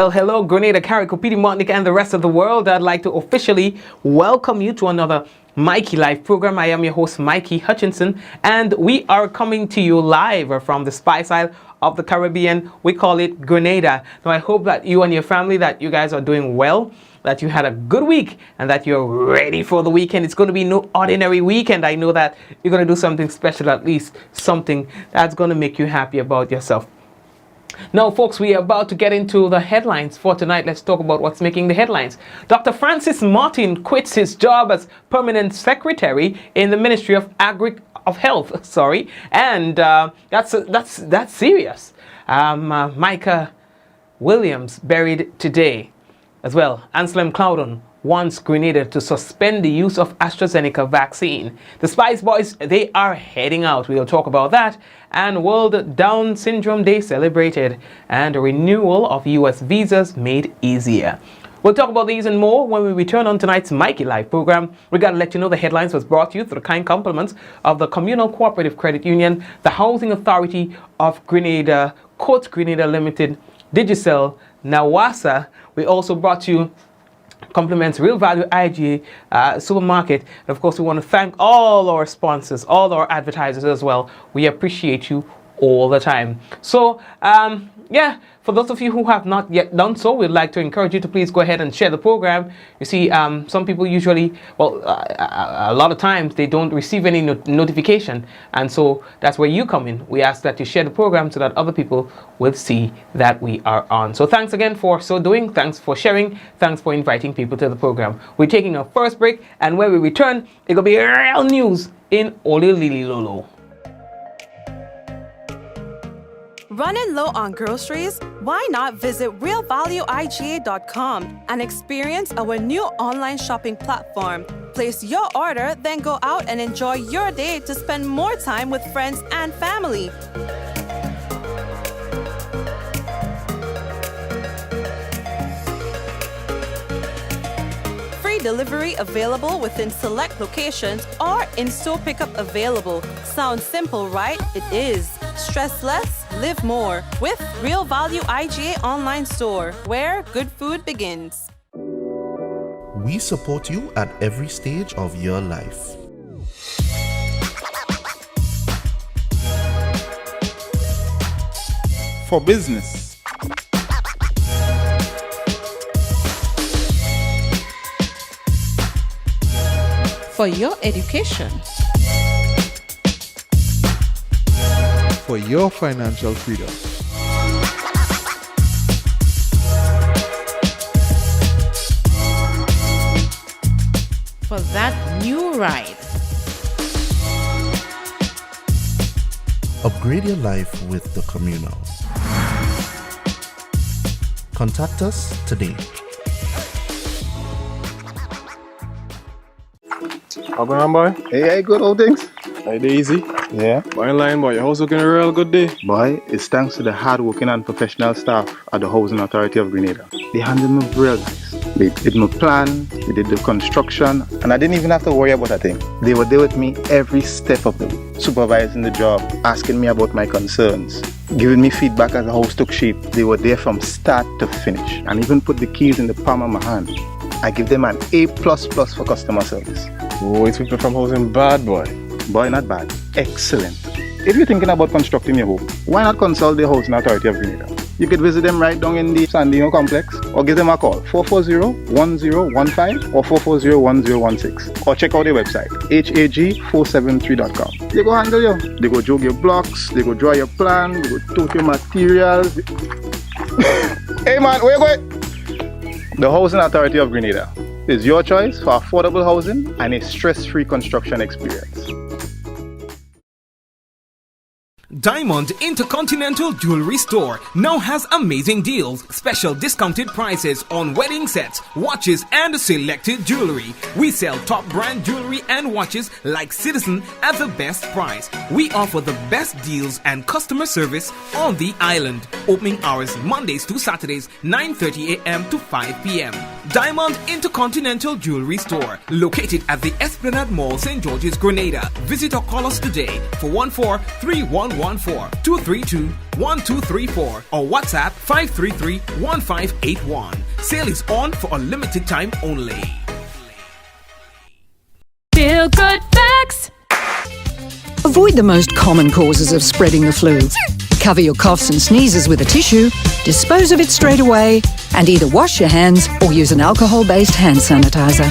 Well, hello, Grenada, Carrick, Martinique, and the rest of the world. I'd like to officially welcome you to another Mikey Live program. I am your host, Mikey Hutchinson, and we are coming to you live from the Spice Isle of the Caribbean. We call it Grenada. Now, I hope that you and your family, that you guys are doing well, that you had a good week, and that you're ready for the weekend. It's going to be no ordinary weekend. I know that you're going to do something special, at least something that's going to make you happy about yourself. Now, folks, we are about to get into the headlines for tonight. Let's talk about what's making the headlines. Dr. Francis Martin quits his job as permanent secretary in the Ministry of Health. And that's serious. Micah Williams buried today as well. Anslem Clouden wants Grenada to suspend the use of AstraZeneca vaccine. The SpiceBoyz, they are heading out. We'll talk about that. And World Down Syndrome Day celebrated. And a renewal of US visas made easier. We'll talk about these and more when we return on tonight's Mikey Live program. We got to let you know the headlines was brought to you through the kind compliments of the Communal Cooperative Credit Union, the Housing Authority of Grenada, Court Grenada Limited, Digicel, Nawasa. We also brought you compliments Real Value IGA Supermarket. And of course, we want to thank all our sponsors, all our advertisers as well. We appreciate you all the time. So, for those of you who have not yet done so, we'd like to encourage you to please go ahead and share the program. You see, some people usually, a lot of times they don't receive any notification. And so that's where you come in. We ask that you share the program so that other people will see that we are on. So thanks again for so doing. Thanks for sharing. Thanks for inviting people to the program. We're taking our first break, and when we return, it'll be real news in Oli Lili Lolo. Running low on groceries? Why not visit realvalueiga.com and experience our new online shopping platform? Place your order, then go out and enjoy your day to spend more time with friends and family. Free delivery available within select locations or in-store pickup available. Sounds simple, right? It is. Stress less, live more with Real Value IGA online store, where good food begins. We support you at every stage of your life. For business, for your education, for your financial freedom, for that new ride. Upgrade your life with the Communal. Contact us today. How going on, boy? Hey, good old things. Hey, easy. Yeah. Boy, in line, boy. Your house looking a real good day. Boy, it's thanks to the hard-working and professional staff at the Housing Authority of Grenada. They handled me real nice. They did my plan, they did the construction, and I didn't even have to worry about a thing. They were there with me every step of the way, supervising the job, asking me about my concerns, giving me feedback as the house took shape. They were there from start to finish, and even put the keys in the palm of my hand. I give them an A++ for customer service. Oh, it's people from housing bad, boy. Boy, not bad. Excellent. If you're thinking about constructing your home, why not consult the Housing Authority of Grenada? You could visit them right down in the Sandino complex, or give them a call 440-1015 or 440-1016, or check out their website hag473.com. They go handle you. They go jog your blocks, they go draw your plan, they go tote your materials. Hey man, where you going? The Housing Authority of Grenada is your choice for affordable housing and a stress-free construction experience. Diamond Intercontinental Jewelry Store now has amazing deals, special discounted prices on wedding sets, watches, and selected jewelry. We sell top brand jewelry and watches like Citizen at the best price. We offer the best deals and customer service on the island. Opening hours Mondays to Saturdays, 9:30 a.m. to 5 p.m. Diamond Intercontinental Jewelry Store, located at the Esplanade Mall, St. George's, Grenada. Visit or call us today for 143114-232-1234 or WhatsApp 533-1581. Sale is on for a limited time only. Feel good facts. Avoid the most common causes of spreading the flu. Cover your coughs and sneezes with a tissue, dispose of it straight away, and either wash your hands or use an alcohol-based hand sanitizer.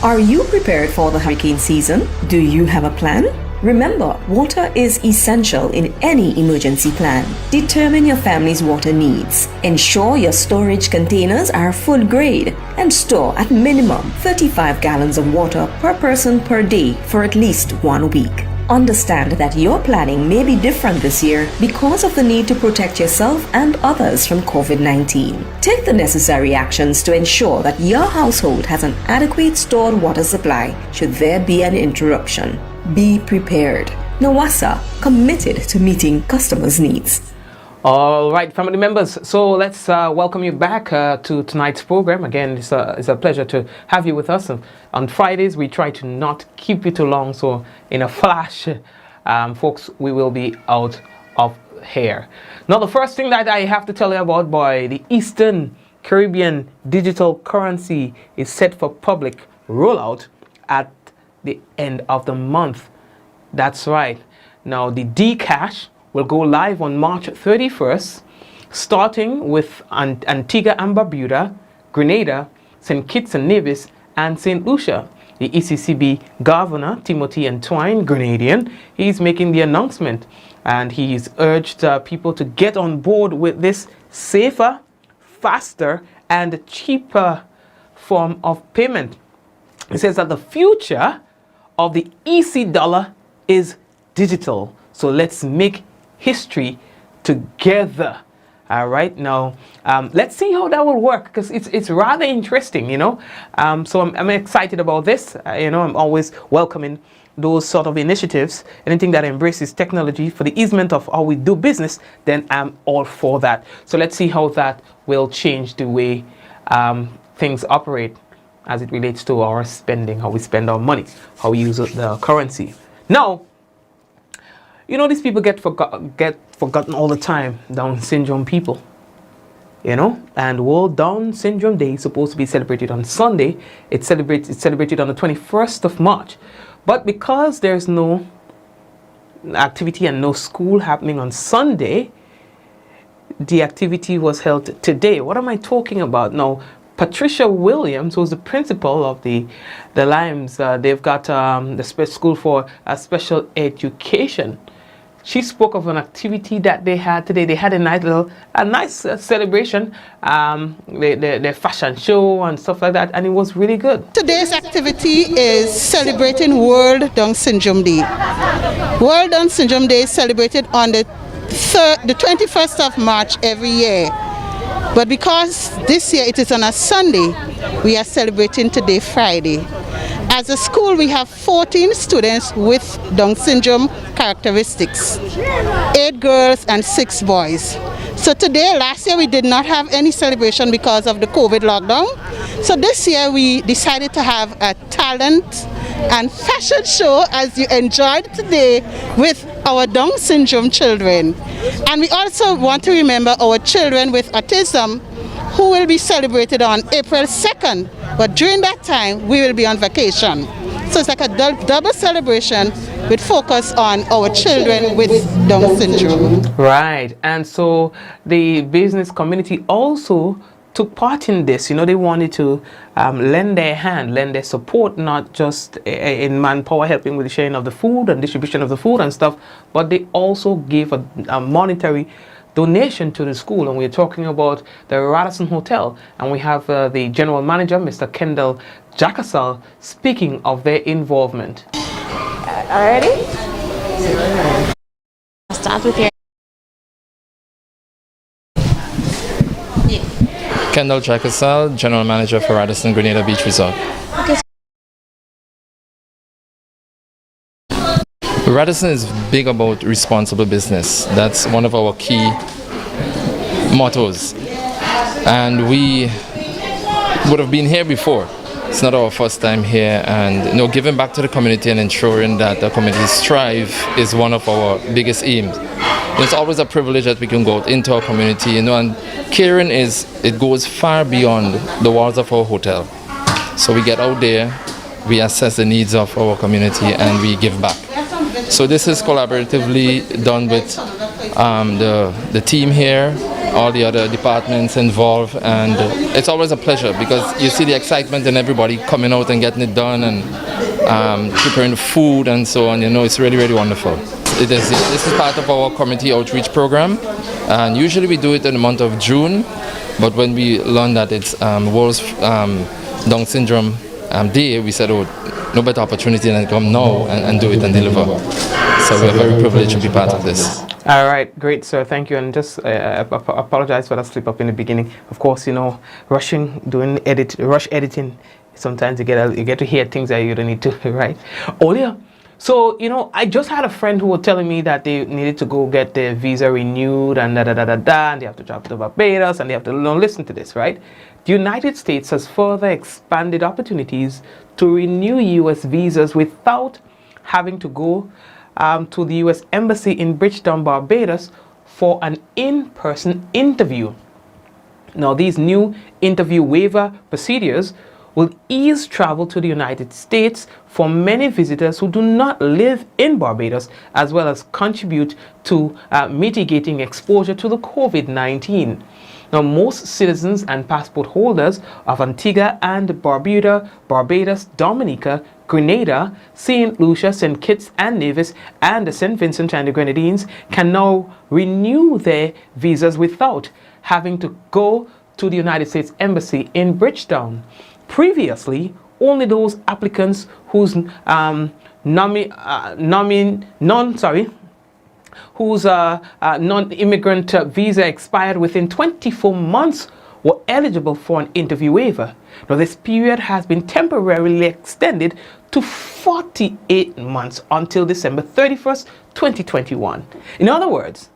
Are you prepared for the hurricane season? Do you have a plan? Remember, water is essential in any emergency plan. Determine your family's water needs. Ensure your storage containers are food grade and store at minimum 35 gallons of water per person per day for at least 1 week. Understand that your planning may be different this year because of the need to protect yourself and others from COVID-19. Take the necessary actions to ensure that your household has an adequate stored water supply should there be an interruption. Be prepared. Nawasa, committed to meeting customers' needs. All right, family members, so let's welcome you back to tonight's program. Again, it's a pleasure to have you with us. On Fridays, we try to not keep you too long, so in a flash, folks, we will be out of here. Now, the first thing that I have to tell you about, boy, the Eastern Caribbean digital currency is set for public rollout at the end of the month. That's right. Now, the D-Cash will go live on March 31st, starting with Antigua and Barbuda, Grenada, St. Kitts and Nevis, and St. Lucia. The ECCB Governor, Timothy Antwine, Grenadian, he's making the announcement, and he's urged people to get on board with this safer, faster, and cheaper form of payment. He says that the future of the EC dollar is digital. So let's make history together. All right, now let's see how that will work, because it's rather interesting, you know. So I'm excited about this. You know, I'm always welcoming those sort of initiatives. Anything that embraces technology for the easement of how we do business, then I'm all for that. So let's see how that will change the way things operate as it relates to our spending, how we spend our money, how we use the currency. Now, you know, these people get forgotten all the time, Down syndrome people, you know, and World Down Syndrome Day is supposed to be celebrated on Sunday. It's celebrated on the 21st of March. But because there's no activity and no school happening on Sunday, the activity was held today. What am I talking about? Now, Patricia Williams, who's the principal of the Limes, they've got the school for special education. She spoke of an activity that they had today. They had a nice celebration, their fashion show and stuff like that, and it was really good. Today's activity is celebrating World Down Syndrome Day. World Down Syndrome Day is celebrated on the 21st of March every year. But because this year it is on a Sunday, we are celebrating today, Friday. As a school, we have 14 students with Down syndrome characteristics, 8 girls and 6 boys. So today, last year we did not have any celebration because of the COVID lockdown. So this year we decided to have a talent and fashion show, as you enjoyed today, with our Down syndrome children. And we also want to remember our children with autism, who will be celebrated on April 2nd. But during that time, we will be on vacation. So it's like a double celebration with focus on our children with Down syndrome. Right, and so the business community also took part in this. You know, they wanted to lend their hand, lend their support, not just in manpower, helping with the sharing of the food and distribution of the food and stuff, but they also gave a monetary donation to the school. And we're talking about the Radisson Hotel, and we have the general manager, Mr. Kendall Jackasal, speaking of their involvement. Already? I'll start with your... Kendall Jackasal, General Manager for Radisson Grenada Beach Resort. Okay. Radisson is big about responsible business. That's one of our key mottos. And we would have been here before. It's not our first time here, and giving back to the community and ensuring that the communities thrive is one of our biggest aims. It's always a privilege that we can go out into our community, and caring it goes far beyond the walls of our hotel. So we get out there, we assess the needs of our community, and we give back. So this is collaboratively done with the team here, all the other departments involved, and it's always a pleasure because you see the excitement in everybody coming out and getting it done and preparing the food and so on. It's really, really wonderful. This is part of our community outreach program, and usually we do it in the month of June, but when we learned that it's World Down Syndrome Day, we said, no better opportunity than to come now and do it and deliver. So we're very privileged to be part of this. All right, great, sir. Thank you. And just apologize for that slip up in the beginning. Of course, rushing, doing rush editing. Sometimes you get to hear things that you don't need to, right? Earlier, so I just had a friend who was telling me that they needed to go get their visa renewed and and they have to travel to Barbados and they have to listen to this, right? The United States has further expanded opportunities to renew U.S. visas without having to go to the U.S. Embassy in Bridgetown, Barbados for an in-person interview. Now, these new interview waiver procedures will ease travel to the United States for many visitors who do not live in Barbados, as well as contribute to mitigating exposure to the COVID-19. Now, most citizens and passport holders of Antigua and Barbuda, Barbados, Dominica, Grenada, St. Lucia, St. Kitts and Nevis, and the St. Vincent and the Grenadines can now renew their visas without having to go to the United States Embassy in Bridgetown. Previously, only those applicants whose non-immigrant visa expired within 24 months were eligible for an interview waiver. Now, this period has been temporarily extended to 48 months until December 31st, 2021. In other words,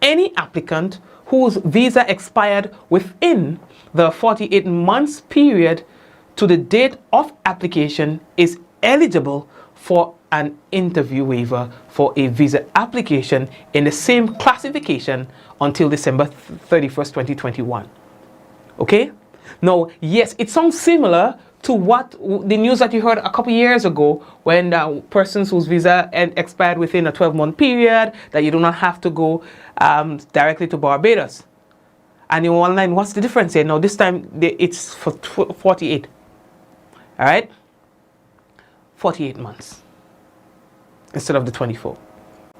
any applicant whose visa expired within the 48 months period to the date of application is eligible for an interview waiver for a visa application in the same classification until December 31st, 2021. Okay? Now, yes, it sounds similar to what the news that you heard a couple years ago when persons whose visa expired within a 12-month period, that you do not have to go directly to Barbados. And you're online, what's the difference here? Now, this time it's for 48. All right? 48 months instead of the 24.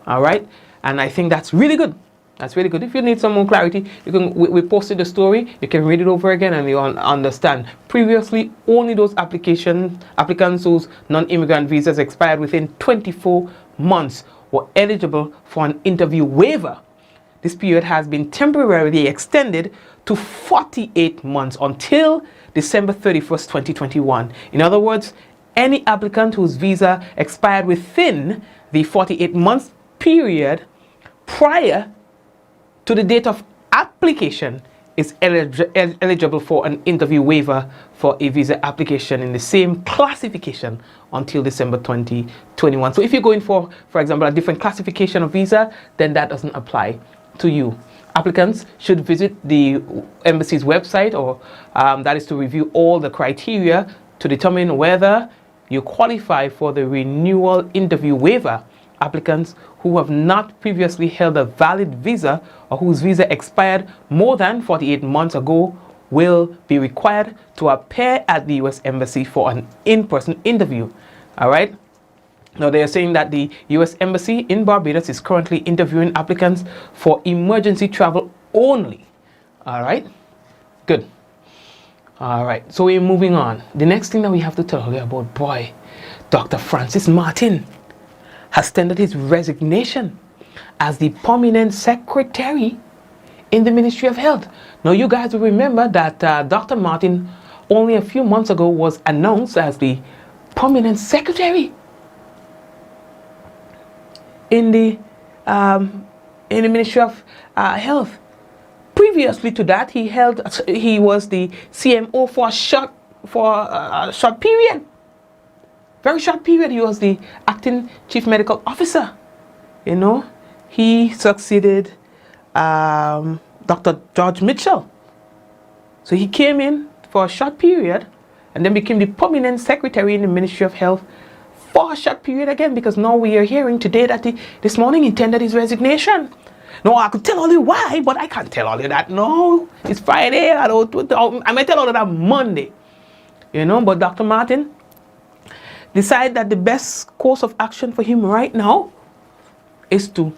All right? And I think that's really good. That's really good. If you need some more clarity, you can. We posted the story. You can read it over again and you understand. Previously, only those applicants whose non-immigrant visas expired within 24 months were eligible for an interview waiver. This period has been temporarily extended to 48 months until December 31st, 2021. In other words, any applicant whose visa expired within the 48 months period prior to the date of application is eligible for an interview waiver for a visa application in the same classification until December 2021. So if you're going for example, a different classification of visa, then that doesn't apply to you. Applicants should visit the embassy's website, or that is to review all the criteria to determine whether you qualify for the renewal interview waiver. Applicants who have not previously held a valid visa or whose visa expired more than 48 months ago will be required to appear at the U.S. Embassy for an in-person interview. All right? Now, they are saying that the U.S. Embassy in Barbados is currently interviewing applicants for emergency travel only. All right? Good. All right. So we're moving on. The next thing that we have to tell you about, boy, Dr. Francis Martin has tendered his resignation as the permanent secretary in the Ministry of Health. Now, you guys will remember that Dr. Martin only a few months ago was announced as the permanent secretary. in the Ministry of Health. Previously to that, he was the CMO for a short period. Very short period. He was the acting chief medical officer. You know, he succeeded Dr. George Mitchell. So he came in for a short period and then became the permanent secretary in the Ministry of Health for a short period again, because now we are hearing today that this morning he tendered his resignation. No, I could tell all you why, but I can't tell all you that. No, it's Friday. I might tell all of that Monday. You know, but Dr. Martin decided that the best course of action for him right now is to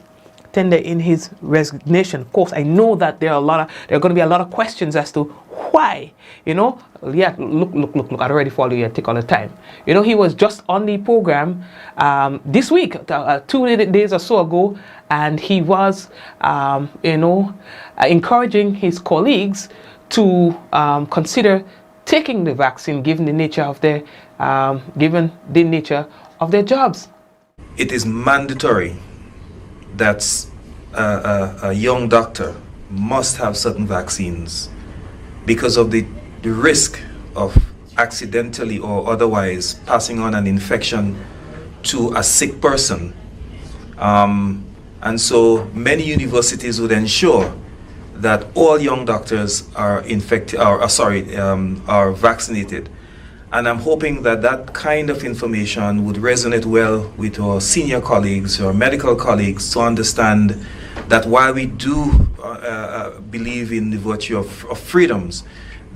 tender in his resignation. Of course, I know that there are going to be a lot of questions as to why. You know, yeah, look, I already follow you. I take all the time. You know, he was just on the program this week, 2 days or so ago, and he was, encouraging his colleagues to consider taking the vaccine, given the nature of their jobs. It is mandatory that a young doctor must have certain vaccines because of the risk of accidentally or otherwise passing on an infection to a sick person. And so many universities would ensure that all young doctors are vaccinated. And I'm hoping that that kind of information would resonate well with our senior colleagues, our medical colleagues, to understand that while we do believe in the virtue of freedoms,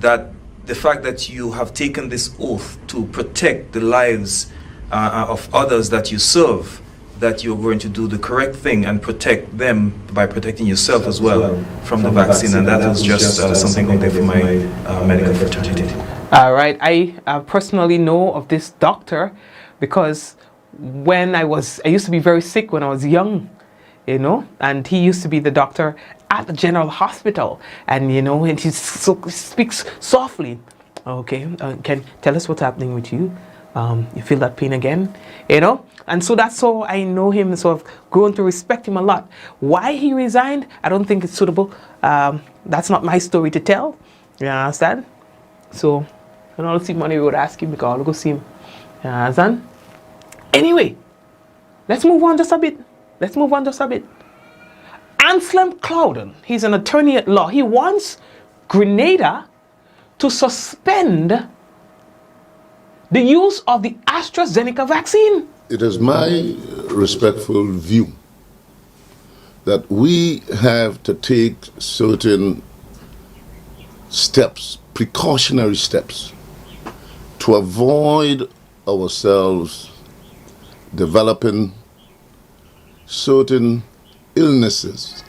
that the fact that you have taken this oath to protect the lives of others that you serve, that you're going to do the correct thing and protect them by protecting yourself as well from the vaccine. And that was just something out there for my medical fraternity. All right, I personally know of this doctor because when I used to be very sick when I was young, you know, and he used to be the doctor at the General Hospital, and you know, and he speaks softly. Okay, can tell us what's happening with you? You feel that pain again, you know? And so that's how I know him, so I've grown to respect him a lot. Why he resigned, I don't think it's suitable. That's not my story to tell, you understand? So, I don't see money we would ask him because I'll go see him, you understand? Anyway, let's move on just a bit. Anslem Clouden, he's an attorney at law. He wants Grenada to suspend the use of the AstraZeneca vaccine. It is my respectful view that we have to take certain steps, precautionary steps, to avoid ourselves developing certain illnesses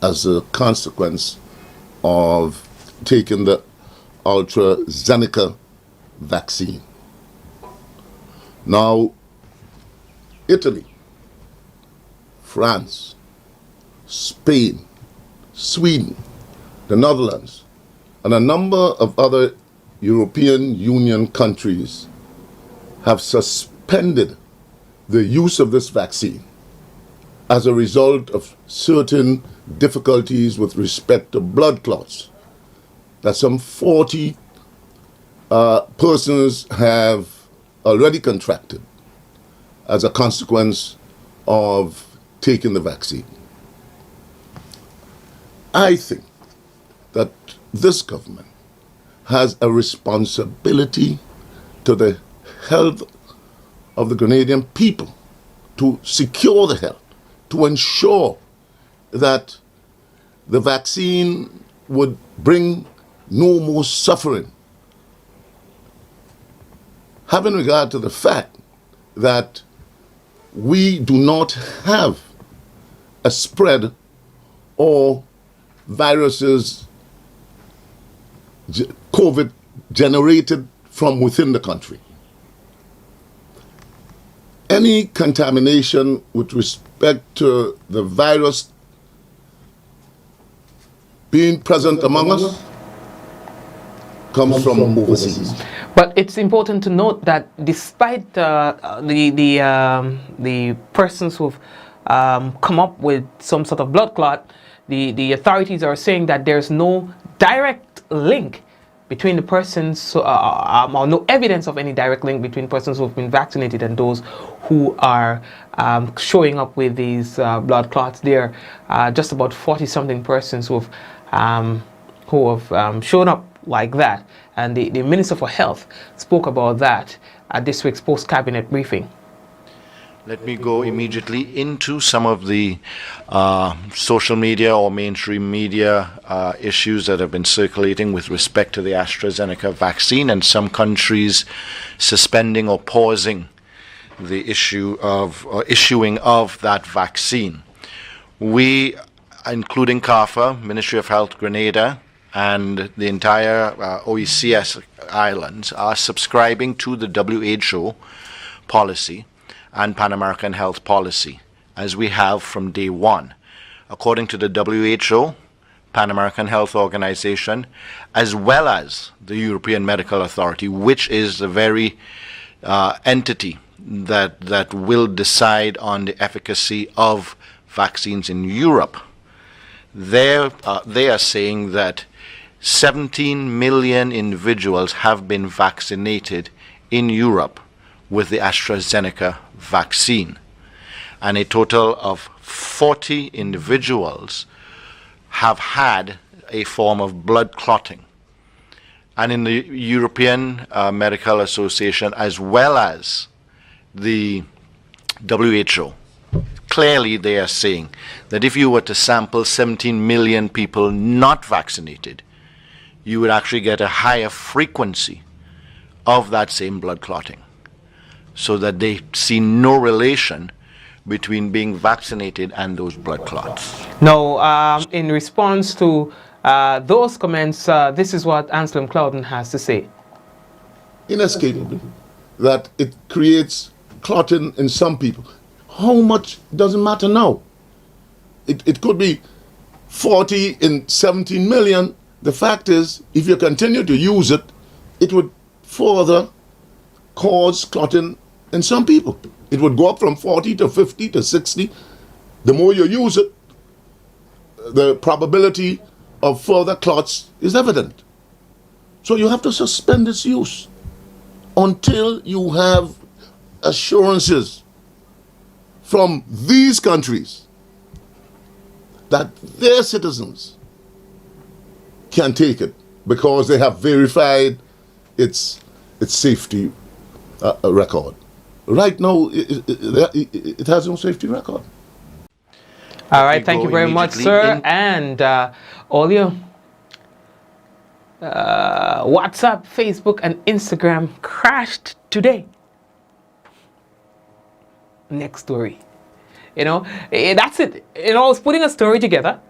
as a consequence of taking the AstraZeneca vaccine. Now, Italy, France, Spain, Sweden, the Netherlands, and a number of other European Union countries have suspended the use of this vaccine as a result of certain difficulties with respect to blood clots that some 40 persons have already contracted as a consequence of taking the vaccine. I think that this government has a responsibility to the health of the Grenadian people, to secure the health, to ensure that the vaccine would bring no more suffering, having regard to the fact that we do not have a spread or viruses, COVID, generated from within the country. Any contamination with respect to the virus being present among us comes from overseas. But it's important to note that despite the persons who've come up with some sort of blood clot, the authorities are saying that there's no direct link between the persons, or no evidence of any direct link between persons who have been vaccinated and those who are showing up with these blood clots. There are just about 40-something persons who have shown up like that. And the Minister for Health spoke about that at this week's post-cabinet briefing. Let me go immediately into some of the social media or mainstream media issues that have been circulating with respect to the AstraZeneca vaccine and some countries suspending or pausing the issue of issuing of that vaccine. We, including CARFA, Ministry of Health, Grenada, and the entire OECS islands are subscribing to the WHO policy and Pan American Health Policy, as we have from day one. According to the WHO, Pan American Health Organization, as well as the European Medical Authority, which is the very entity that will decide on the efficacy of vaccines in Europe, they are saying that 17 million individuals have been vaccinated in Europe with the AstraZeneca vaccine, and a total of 40 individuals have had a form of blood clotting. And in the European Medical Association, as well as the WHO, clearly they are saying that if you were to sample 17 million people not vaccinated, you would actually get a higher frequency of that same blood clotting, so that they see no relation between being vaccinated and those blood clots. Now, in response to those comments, this is what Anslem Clouden has to say. Inescapably, that it creates clotting in some people. How much doesn't matter now. It could be 40 in 17 million. The fact is, if you continue to use it, it would further cause clotting in some people. It would go up from 40 to 50 to 60. The more you use it, the probability of further clots is evident. So you have to suspend its use until you have assurances from these countries that their citizens can take it, because they have verified its safety record. Right now, it has no safety record. All right, thank you very much, sir. And all your WhatsApp, Facebook, and Instagram crashed today. Next story. You know, that's it. You know, I was putting a story together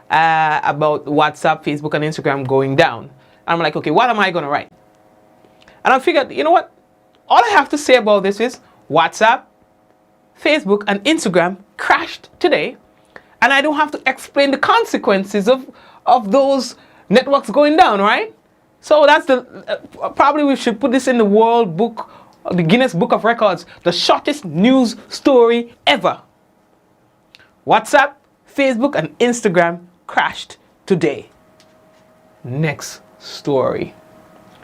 about WhatsApp, Facebook, and Instagram going down. I'm like, okay, what am I going to write? And I figured, you know what? All I have to say about this is WhatsApp, Facebook, and Instagram crashed today. And I don't have to explain the consequences of those networks going down, right? So that's probably we should put this in the World Book, the Guinness Book of Records, the shortest news story ever. WhatsApp, Facebook, and Instagram crashed today. Next story.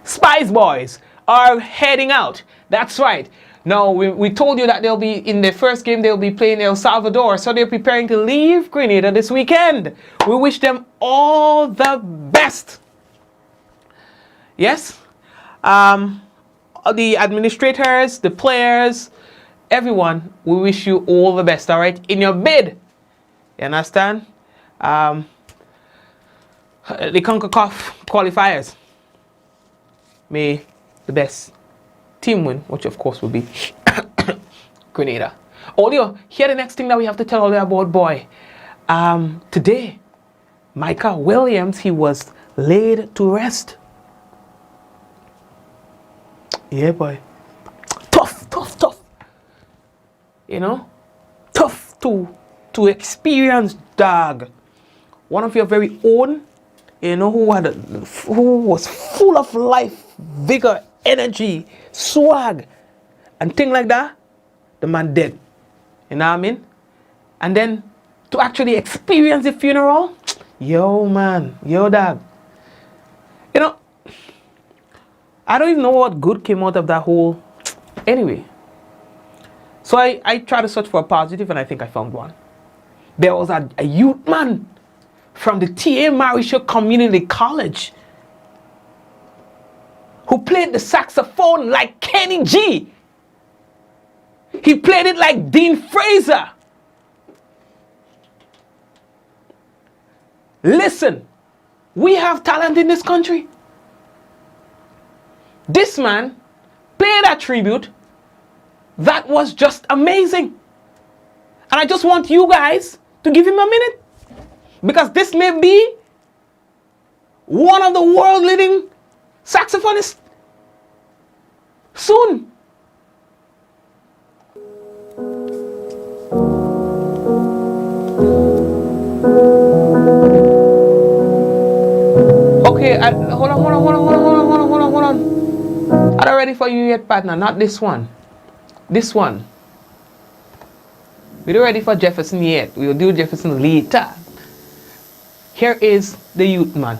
SpiceBoyz are heading out. That's right. Now, we told you that they'll be, in their first game, they'll be playing El Salvador. So they're preparing to leave Grenada this weekend. We wish them all the best. Yes? The administrators, the players, everyone, we wish you all the best, all right? In your bid. You understand? The CONCACAF qualifiers. May the best team win, which of course will be Grenada. Olio, here the next thing that we have to tell you about, boy. Today, Micah Williams, he was laid to rest. Yeah, boy. Tough. You know? Tough to experience, dog. One of your very own, you know, who was full of life, vigor, energy, swag, and things like that, the man dead. You know what I mean? And then to actually experience the funeral, yo man, yo dog. You know, I don't even know what good came out of that whole, anyway. So I tried to search for a positive and I think I found one. There was a youth man from the T.A. Marisha Community College who played the saxophone like Kenny G. He played it like Dean Fraser. Listen, we have talent in this country. This man played a tribute that was just amazing. And I just want you guys to give him a minute. Because this may be one of the world leading saxophonists soon. Okay, hold on. I'm not ready for you yet, partner. Not this one. This one. We're not ready for Jefferson yet. We'll do Jefferson later. Here is the youth man.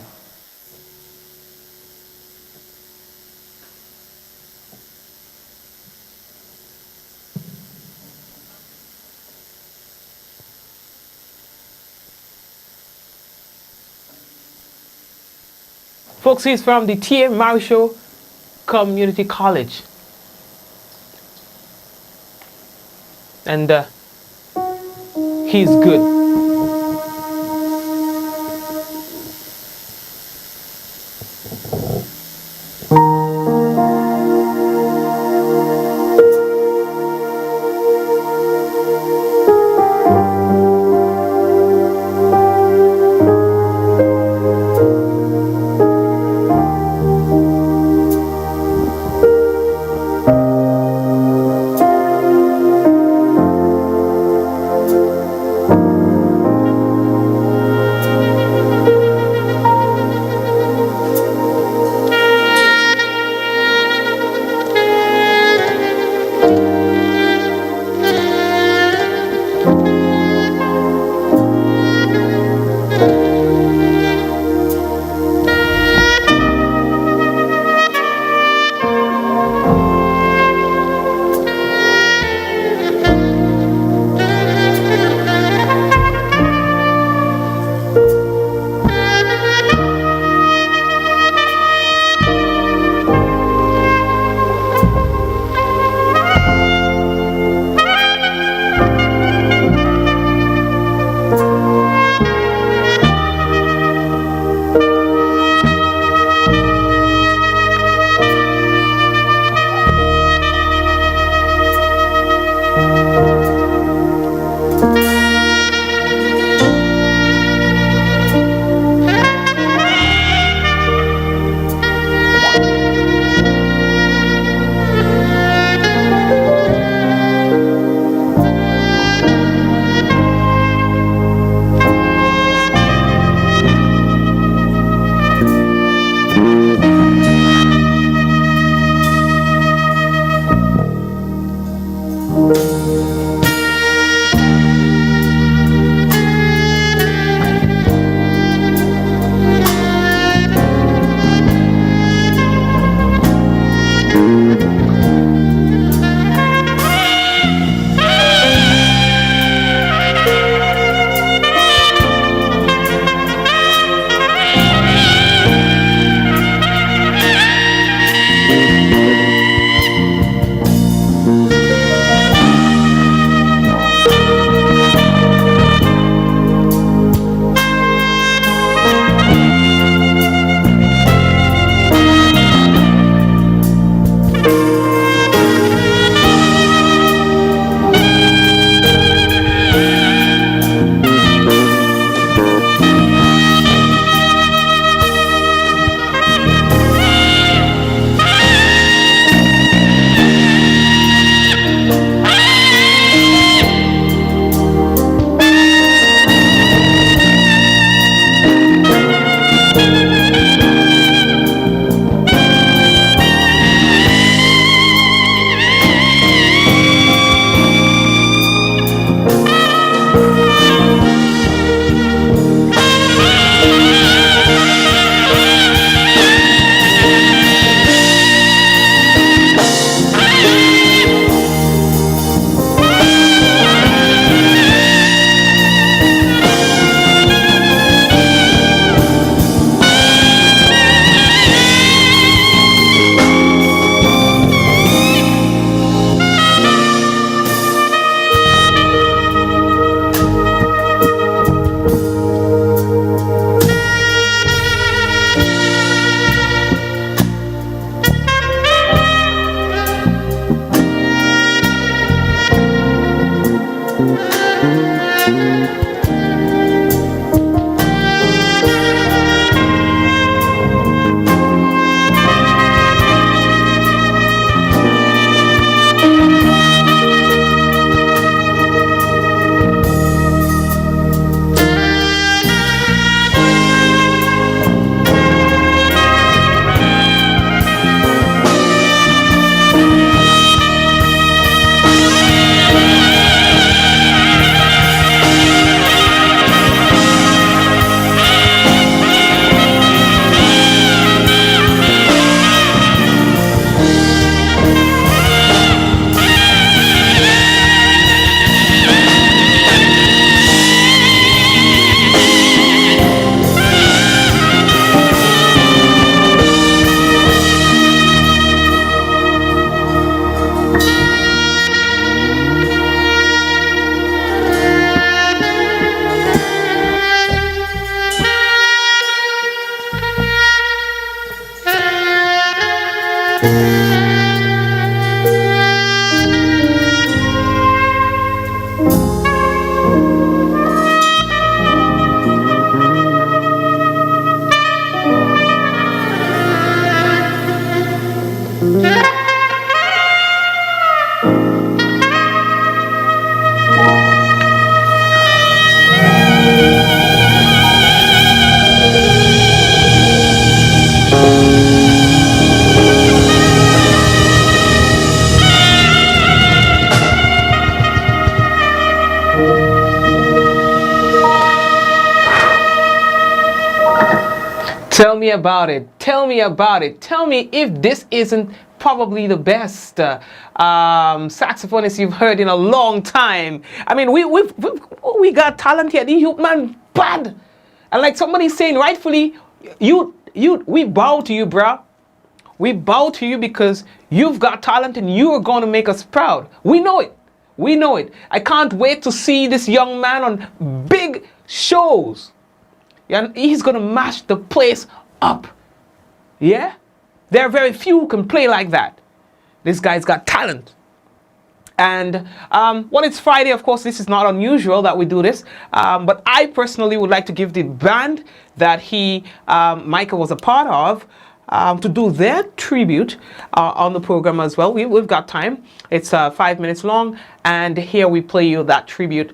Folks, he's from the T.A. Marisha Community College. And he's good. Tell me about it. Tell me about it. Tell me if this isn't probably the best saxophonist you've heard in a long time. I mean, we got talent here. The youth man bad, and like somebody's saying rightfully, we bow to you, bruh. We bow to you because you've got talent and you are going to make us proud. We know it. We know it. I can't wait to see this young man on big shows. Yeah, he's going to mash the place up. Yeah? There are very few who can play like that. This guy's got talent. And well, it's Friday, of course, this is not unusual that we do this. But I personally would like to give the band that Micah was a part of, to do their tribute on the program as well. We've got time. It's 5 minutes long. And here we play you that tribute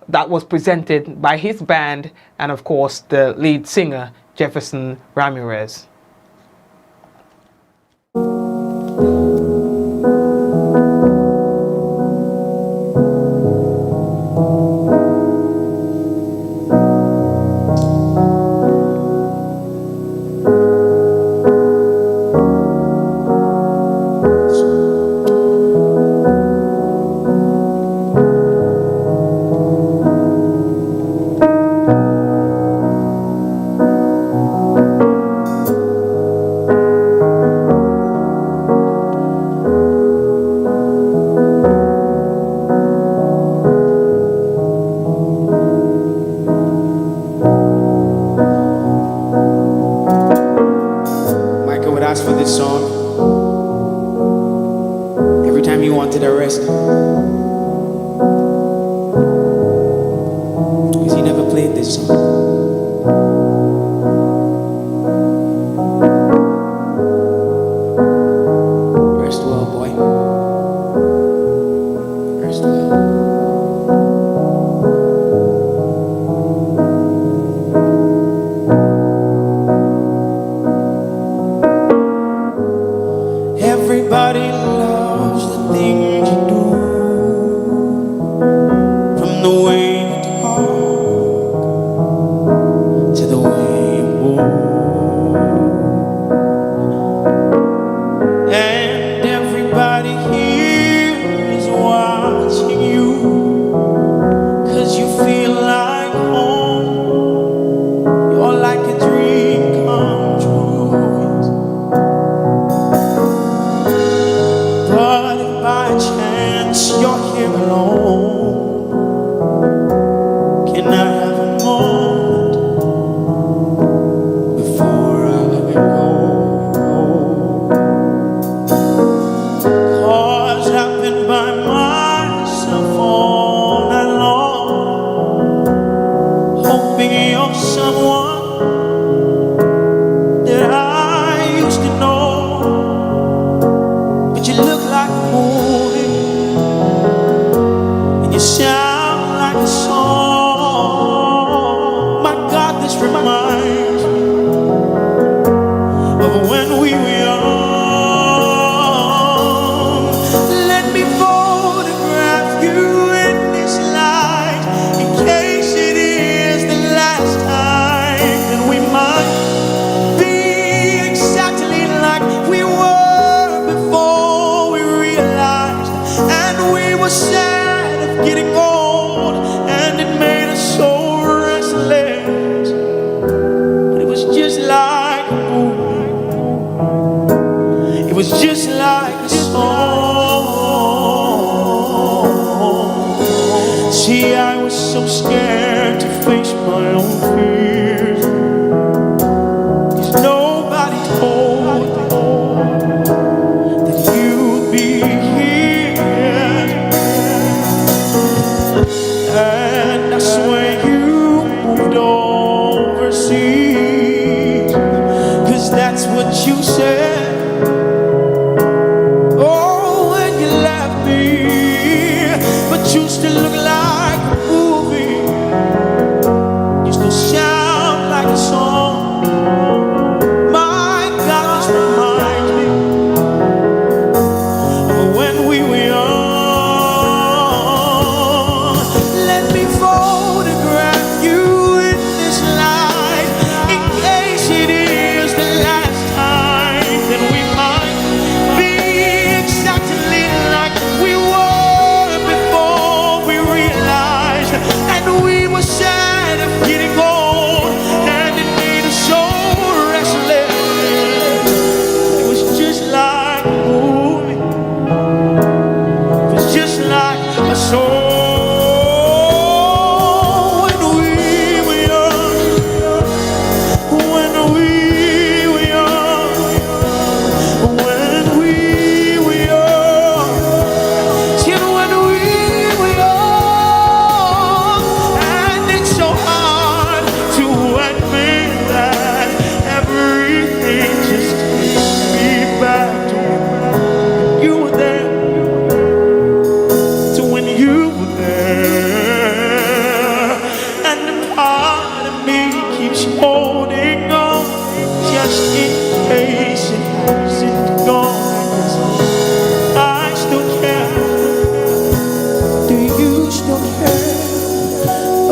that was presented by his band and, of course, the lead singer, Jefferson Ramirez. When we were young, let me fall.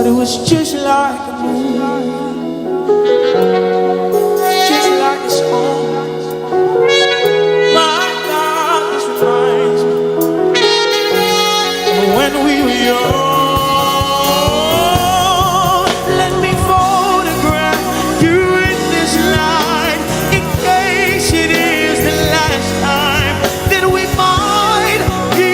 it was just like a movie, just like a song. My God, this reminds me of when we were young. Let me photograph you in this light, in case it is the last time that we might be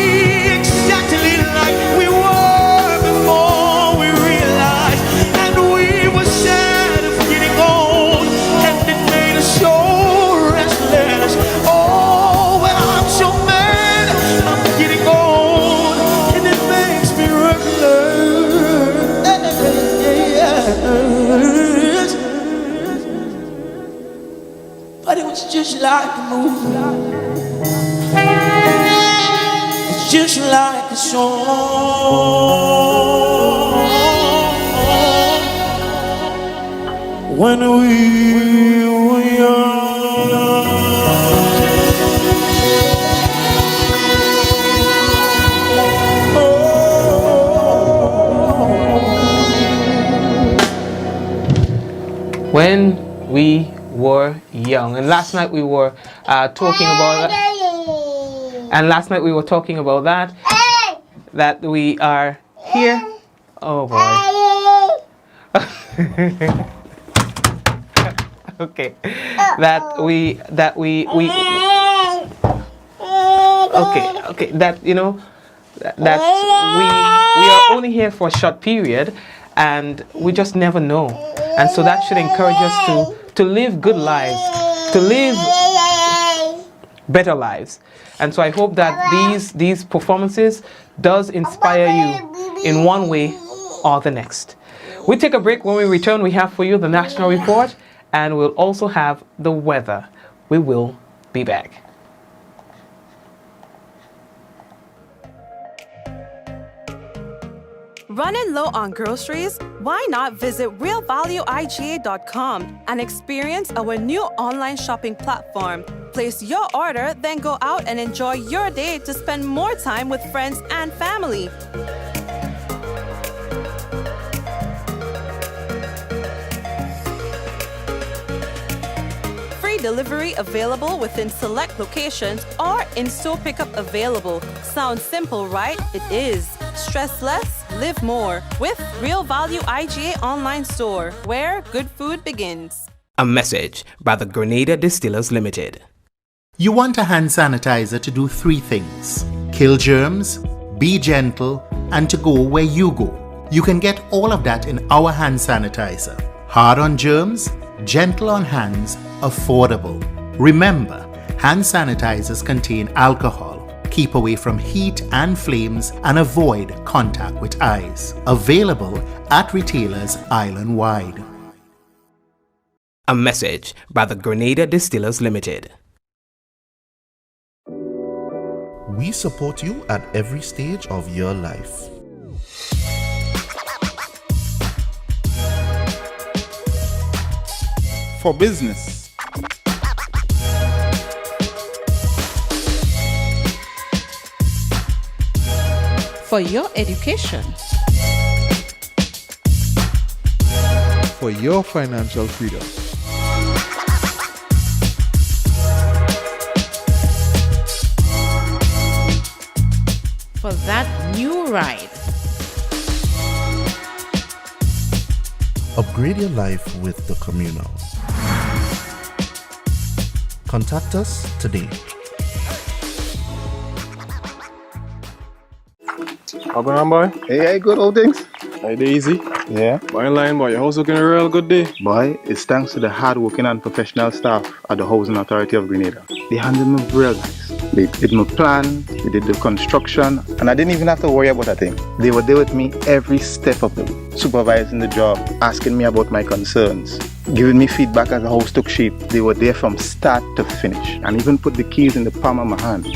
exactly like we were before we realized, and we were sad of getting old, and it made us so restless. Oh, well, I'm so mad I'm getting old, and it makes me reckless. But it was just like a movie, it's just like a song. When we were young. When we were young. And last night we were talking about that. And last night we were talking about that we are here. Oh boy. Okay. That we okay, that you know that we are only here for a short period, and we just never know. And so that should encourage us to live good lives, to live better lives. And so I hope that these performances does inspire you in one way or the next. We take a break. When we return, we have for you the national report, and we'll also have the weather. We will be back. Running low on groceries? Why not visit realvalueiga.com and experience our new online shopping platform? Place your order, then go out and enjoy your day to spend more time with friends and family. Free delivery available within select locations or in-store pickup available. Sounds simple, right? It is. Stress less, live more with Real Value IGA online store, where good food begins. A message by the Grenada Distillers Limited. You want a hand sanitizer to do 3 things: kill germs, be gentle, and to go where you go. You can get all of that in our hand sanitizer. Hard on germs, gentle on hands, affordable. Remember, hand sanitizers contain alcohol. Keep away from heat and flames and avoid contact with eyes. Available at retailers island-wide. A message by the Grenada Distillers Limited. We support you at every stage of your life. For business. For your education. For your financial freedom. For that new ride. Upgrade your life with the Communal. Contact us today. How going on, boy? Hey, good old things. Hey, easy. Yeah. Boy, in line, boy. Your house looking a real good day. Boy, it's thanks to the hard-working and professional staff at the Housing Authority of Grenada. They handled me real nice. They did my plan, they did the construction, and I didn't even have to worry about a thing. They were there with me every step of the way, supervising the job, asking me about my concerns, giving me feedback as the house took shape. They were there from start to finish, and even put the keys in the palm of my hand.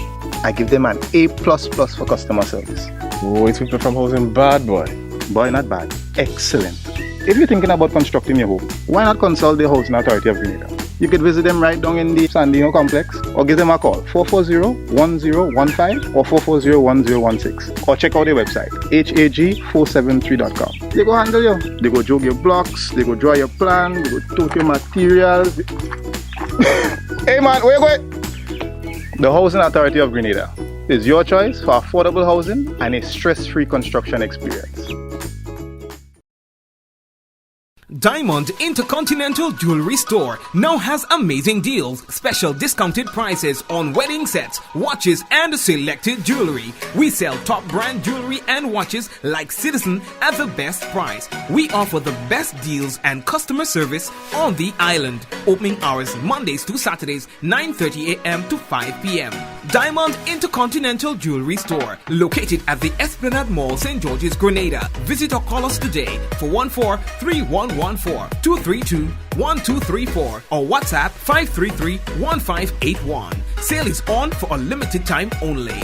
I give them an A++ for customer service. Oh, it's people from housing bad, boy. Boy, not bad. Excellent. If you're thinking about constructing your home, why not consult the Housing Authority of Grenada? you could visit them right down in the Sandino complex or give them a call 440-1015 or 440-1016 or check out their website hag473.com. They go handle you. They go jog your blocks, they go draw your plan, they go tote your materials. Hey man, where you going? The Housing Authority of Grenada is your choice for affordable housing and a stress-free construction experience. Diamond Intercontinental Jewelry Store now has amazing deals, special discounted prices on wedding sets, watches and selected jewelry. We sell top brand jewelry and watches like Citizen at the best price. We offer the best deals and customer service on the island. Opening hours Mondays to Saturdays 9:30 a.m. to 5 p.m. Diamond Intercontinental Jewelry Store, located at the Esplanade Mall, St. George's, Grenada. Visit or call us today for 14-3114-232-1234 or WhatsApp 533-1581. Sale is on for a limited time only.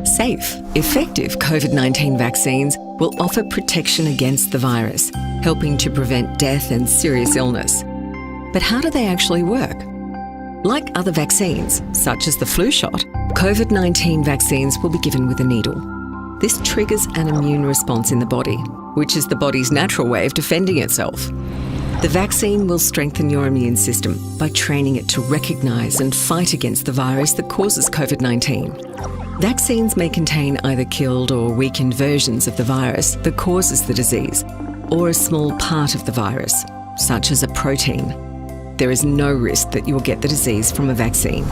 Safe, effective COVID-19 vaccines will offer protection against the virus, helping to prevent death and serious illness. But how do they actually work? Like other vaccines, such as the flu shot, COVID-19 vaccines will be given with a needle. This triggers an immune response in the body, which is the body's natural way of defending itself. The vaccine will strengthen your immune system by training it to recognise and fight against the virus that causes COVID-19. Vaccines may contain either killed or weakened versions of the virus that causes the disease, or a small part of the virus, such as a protein. There is no risk that you will get the disease from a vaccine.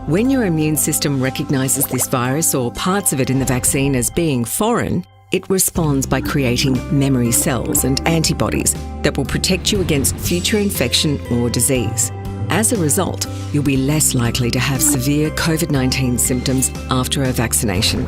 When your immune system recognises this virus or parts of it in the vaccine as being foreign, it responds by creating memory cells and antibodies that will protect you against future infection or disease. As a result, you'll be less likely to have severe COVID-19 symptoms after a vaccination.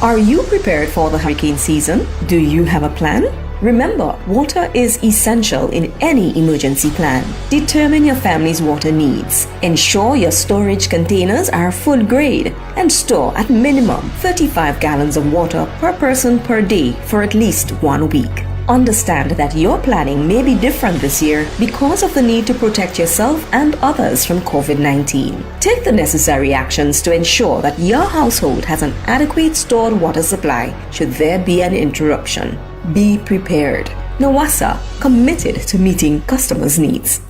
Are you prepared for the hurricane season? Do you have a plan? Remember, water is essential in any emergency plan. Determine your family's water needs. Ensure your storage containers are food grade and store at minimum 35 gallons of water per person per day for at least 1 week. Understand that your planning may be different this year because of the need to protect yourself and others from COVID-19. Take the necessary actions to ensure that your household has an adequate stored water supply should there be an interruption. Be prepared. Nawasa, committed to meeting customers' needs.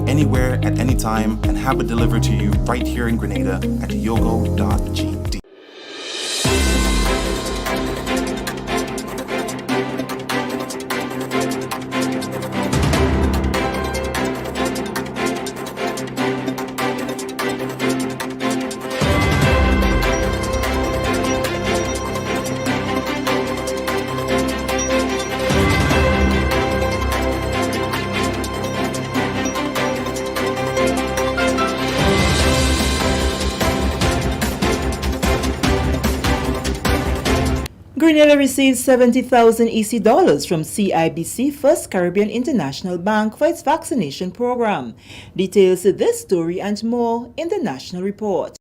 Anywhere at any time and have it delivered to you right here in Grenada at yogo.gd. Grenada received 70,000 EC dollars from CIBC First Caribbean International Bank for its vaccination program. Details of this story and more in the National Report.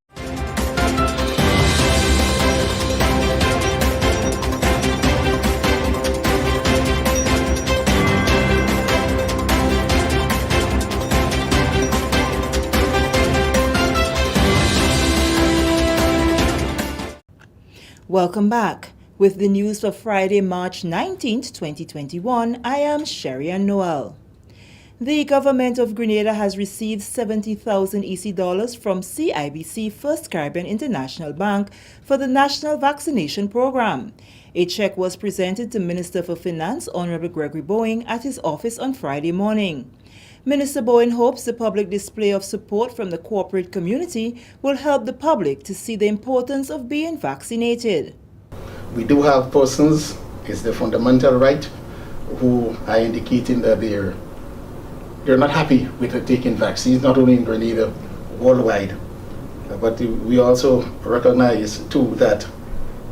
Welcome back. With the news for Friday, March 19th, 2021, I am Sherry Ann Noel. The government of Grenada has received 70,000 EC dollars from CIBC First Caribbean International Bank for the National Vaccination Program. A check was presented to Minister for Finance, Honorable Gregory Bowen, at his office on Friday morning. Minister Bowen hopes the public display of support from the corporate community will help the public to see the importance of being vaccinated. We do have persons, it's the fundamental right, who are indicating that they're not happy with taking vaccines, not only in Grenada, worldwide. But we also recognize too that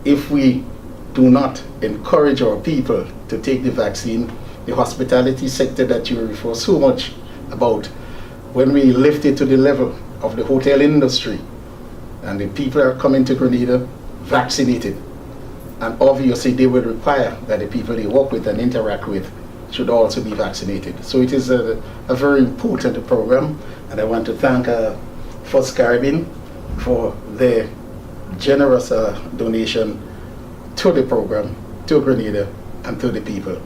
if we do not encourage our people to take the vaccine, the hospitality sector that you refer so much about, when we lift it to the level of the hotel industry and the people are coming to Grenada vaccinated, and obviously they will require that the people they work with and interact with should also be vaccinated. So it is a very important program, and I want to thank First Caribbean for their generous donation to the program, to Grenada, and to the people.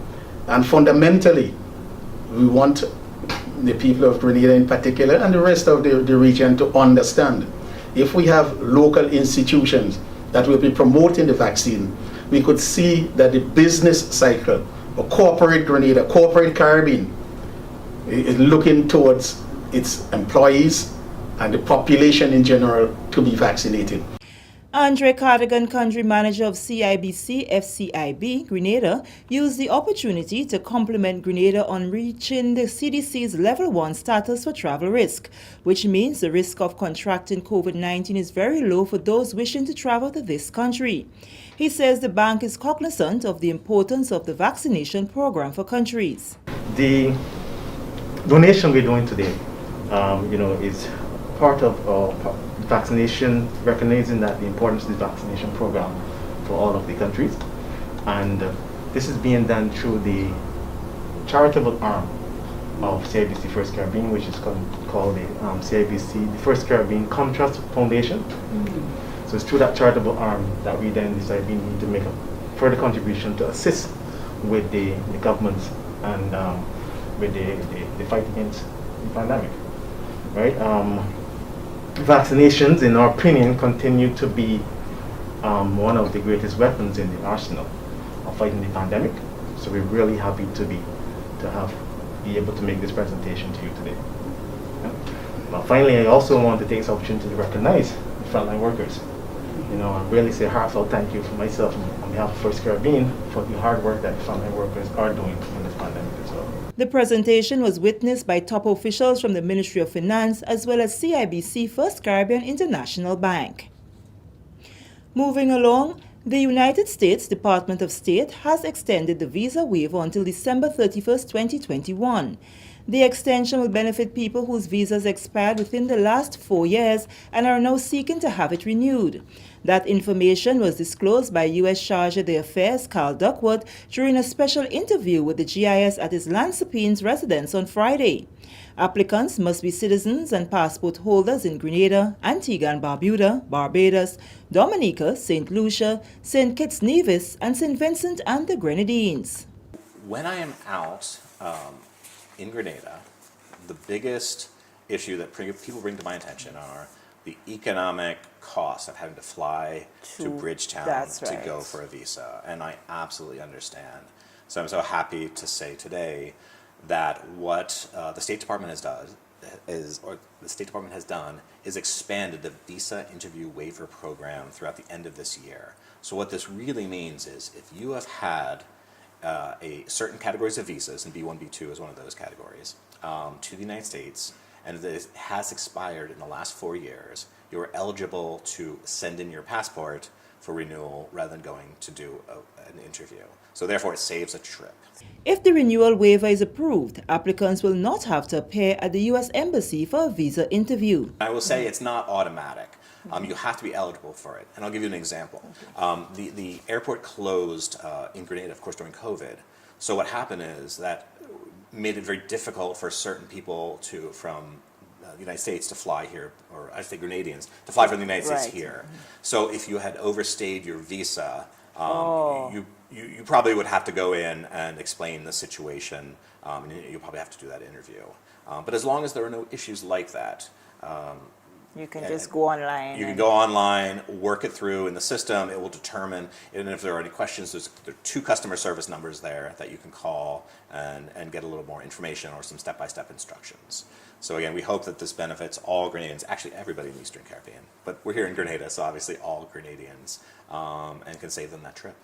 And fundamentally, we want the people of Grenada in particular and the rest of the region to understand, if we have local institutions that will be promoting the vaccine, we could see that the business cycle, or corporate Grenada, corporate Caribbean, is looking towards its employees and the population in general to be vaccinated. Andre Cardigan, country manager of CIBC FCIB Grenada, used the opportunity to compliment Grenada on reaching the CDC's Level 1 status for travel risk, which means the risk of contracting COVID-19 is very low for those wishing to travel to this country. He says the bank is cognizant of the importance of the vaccination program for countries. The donation we're doing today, is part of our vaccination, recognizing that the importance of the vaccination program for all of the countries. And this is being done through the charitable arm of CIBC First Caribbean, which is called the CIBC First Caribbean Contrast Foundation. So it's through that charitable arm that we then decide we need to make a further contribution to assist with the governments and with the fight against the pandemic, right? Vaccinations, in our opinion, continue to be one of the greatest weapons in the arsenal of fighting the pandemic. So we're really happy to be able to make this presentation to you today. Yeah. Well, finally, I also want to take this opportunity to recognize the frontline workers. I really say a heartfelt thank you for myself on behalf of First Caribbean for the hard work that the frontline workers are doing in this pandemic as well. The presentation was witnessed by top officials from the Ministry of Finance as well as CIBC First Caribbean International Bank. Moving along, the United States Department of State has extended the visa waiver until December 31st, 2021. The extension will benefit people whose visas expired within the last 4 years and are now seeking to have it renewed. That information was disclosed by U.S. Charge d'Affaires Carl Duckworth during a special interview with the GIS at his Lansepines residence on Friday. Applicants must be citizens and passport holders in Grenada, Antigua and Barbuda, Barbados, Dominica, St. Lucia, St. Kitts Nevis, and St. Vincent and the Grenadines. When I am out in Grenada, the biggest issue that people bring to my attention are the economic cost of having to fly to Bridgetown to go for a visa, and I absolutely understand. So I'm so happy to say today that what the State Department has done is expanded the visa interview waiver program throughout the end of this year. So what this really means is if you have had a certain categories of visas, and B1, B2 is one of those categories, to the United States, and it has expired in the last 4 years, you are eligible to send in your passport for renewal rather than going to do an interview. So therefore it saves a trip. If the renewal waiver is approved, applicants will not have to appear at the U.S. Embassy for a visa interview. I will say it's not automatic. You have to be eligible for it. And I'll give you an example. The airport closed in Grenada, of course, during COVID. So what happened is that made it very difficult for certain people from the United States to fly here, or I say Grenadians, to fly from the United States Right. here. So if you had overstayed your visa, you probably would have to go in and explain the situation, and you probably have to do that interview. But as long as there are no issues like that, You can just go online. you can go online, work it through in the system. It will determine, and if there are any questions, there are 2 customer service numbers there that you can call and get a little more information or some step-by-step instructions. So again, we hope that this benefits all Grenadians, actually everybody in the Eastern Caribbean. But we're here in Grenada, so obviously all Grenadians, and can save them that trip.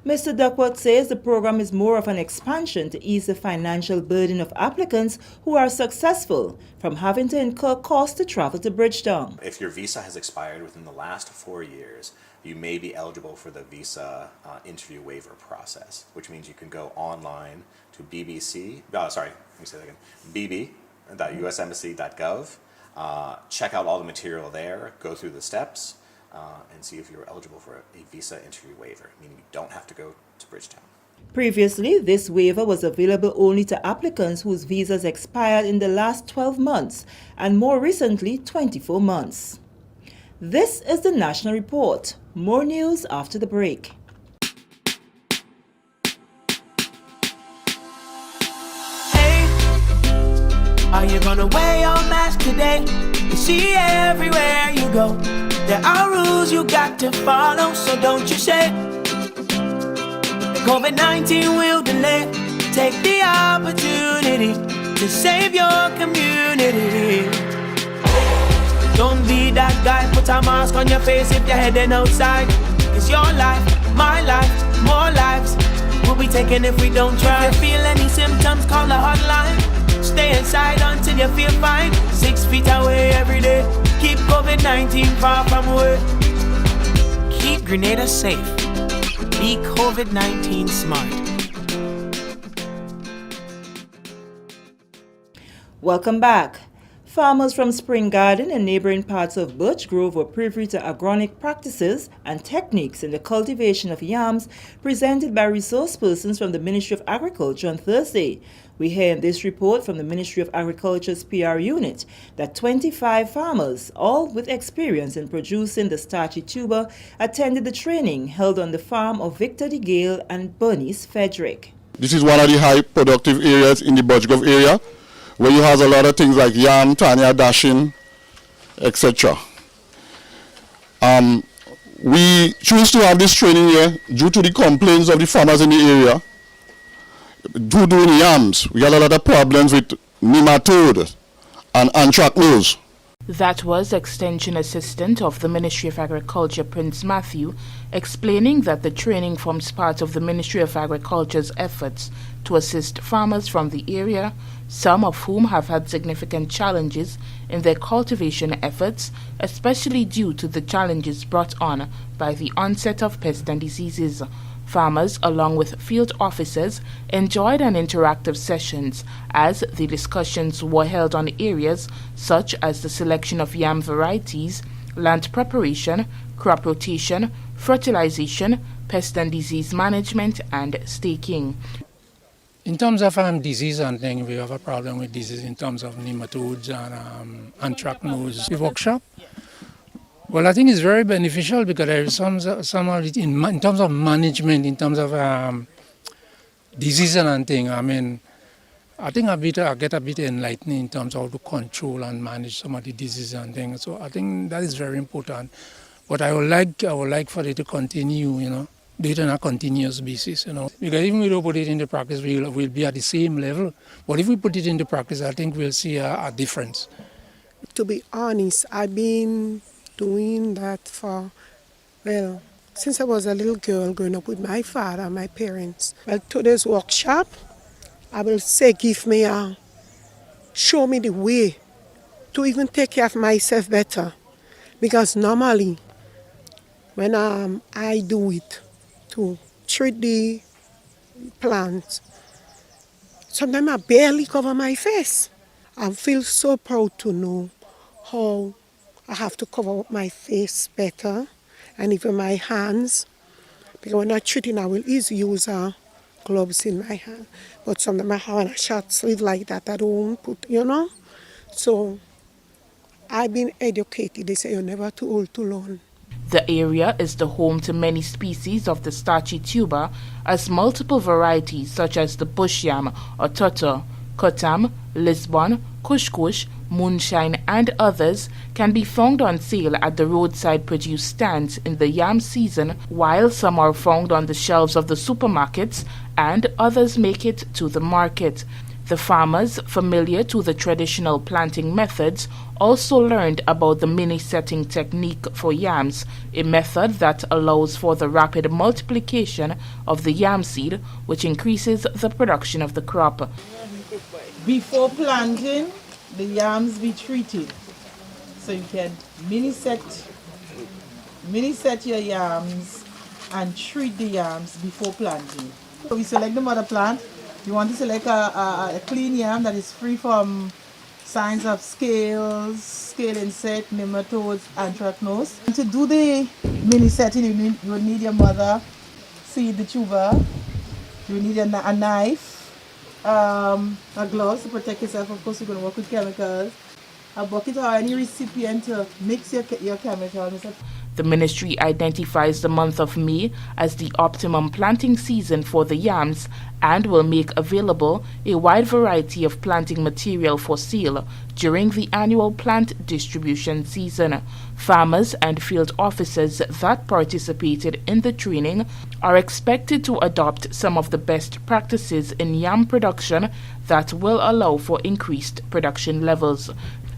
Mr. Duckworth says the program is more of an expansion to ease the financial burden of applicants who are successful from having to incur costs to travel to Bridgetown. If your visa has expired within the last 4 years, you may be eligible for the visa interview waiver process, which means you can go online to bb.usembassy.gov, check out all the material there, go through the steps, and see if you're eligible for a visa interview waiver, meaning you don't have to go to Bridgetown. Previously, this waiver was available only to applicants whose visas expired in the last 12 months and more recently 24 months. This is the National Report. More news after the break. Are you gonna wear your mask today? You see everywhere you go. There are rules you got to follow, so don't you say COVID-19 will delay. Take the opportunity to save your community. Don't be that guy, put a mask on your face if you're heading outside. It's your life, my life, more lives will be taken if we don't try. If you feel any symptoms, call the hotline. Stay inside until you feel fine. 6 feet away every day. Keep COVID-19 far from away. Keep Grenada safe. Be COVID-19 smart. Welcome back. Farmers from Spring Garden and neighboring parts of Birch Grove were privy to agronomic practices and techniques in the cultivation of yams presented by resource persons from the Ministry of Agriculture on Thursday. We hear in this report from the Ministry of Agriculture's PR unit that 25 farmers, all with experience in producing the starchy tuber, attended the training held on the farm of Victor De Gale and Bernice Frederick. This is one of the high productive areas in the Birch Grove area, where you have a lot of things like yam, tanya, dashing, etc. We choose to have this training here due to the complaints of the farmers in the area. Doing yams, we got a lot of problems with nematode and anthracnose. That was Extension Assistant of the Ministry of Agriculture, Prince Matthew, explaining that the training forms part of the Ministry of Agriculture's efforts to assist farmers from the area, some of whom have had significant challenges in their cultivation efforts, especially due to the challenges brought on by the onset of pests and diseases. Farmers, along with field officers, enjoyed an interactive sessions as the discussions were held on areas such as the selection of yam varieties, land preparation, crop rotation, fertilization, pest and disease management, and staking. In terms of disease and things, we have a problem with disease in terms of nematodes and anthracnose. The workshop, well, I think it's very beneficial because there is some in terms of management, in terms of disease and things. I mean, I think I get a bit enlightening in terms of how to control and manage some of the diseases and things. So I think that is very important. But I would like for it to continue, do it on a continuous basis, Because even if we don't put it into practice, we'll be at the same level. But if we put it into practice, I think we'll see a difference. To be honest, I've been doing that since I was a little girl growing up with my father and my parents. Well, today's workshop, I will say, show me the way to even take care of myself better. Because normally, when I do it, to treat the plants, sometimes I barely cover my face. I feel so proud to know how I have to cover up my face better and even my hands. Because when I'm treating, I will easily use gloves in my hand. But sometimes I have a short sleeve like that, I don't put, So I've been educated. They say you're never too old to learn. The area is the home to many species of the starchy tuber, as multiple varieties such as the bush yam or toto, kotam, Lisbon, kushkush, moonshine and others can be found on sale at the roadside produce stands in the yam season, while some are found on the shelves of the supermarkets and others make it to the market. The farmers, familiar to the traditional planting methods, also learned about the mini-setting technique for yams, a method that allows for the rapid multiplication of the yam seed, which increases the production of the crop. Before planting, the yams be treated. So you can mini-set your yams and treat the yams before planting. So we select the mother plant. You want to select a clean yam that is free from signs of scale insect, nematodes, anthracnose. And to do the mini setting, you will need your mother, seed the tuber, you need a knife, a gloves to protect yourself. Of course, you're going to work with chemicals, a bucket or any recipient to mix your chemicals. The ministry identifies the month of May as the optimum planting season for the yams and will make available a wide variety of planting material for sale during the annual plant distribution season. Farmers and field officers that participated in the training are expected to adopt some of the best practices in yam production that will allow for increased production levels.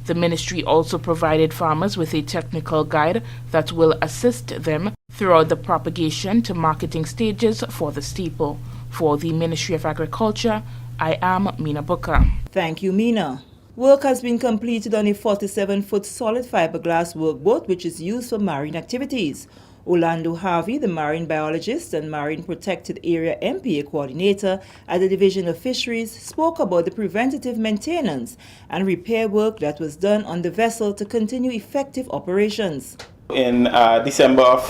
The ministry also provided farmers with a technical guide that will assist them throughout the propagation to marketing stages for the staple. For the Ministry of Agriculture, I am Mina Booker. Thank you, Mina. Work has been completed on a 47-foot solid fiberglass workboat which is used for marine activities. Orlando Harvey, the marine biologist and Marine Protected Area MPA coordinator at the Division of Fisheries, spoke about the preventative maintenance and repair work that was done on the vessel to continue effective operations. In December of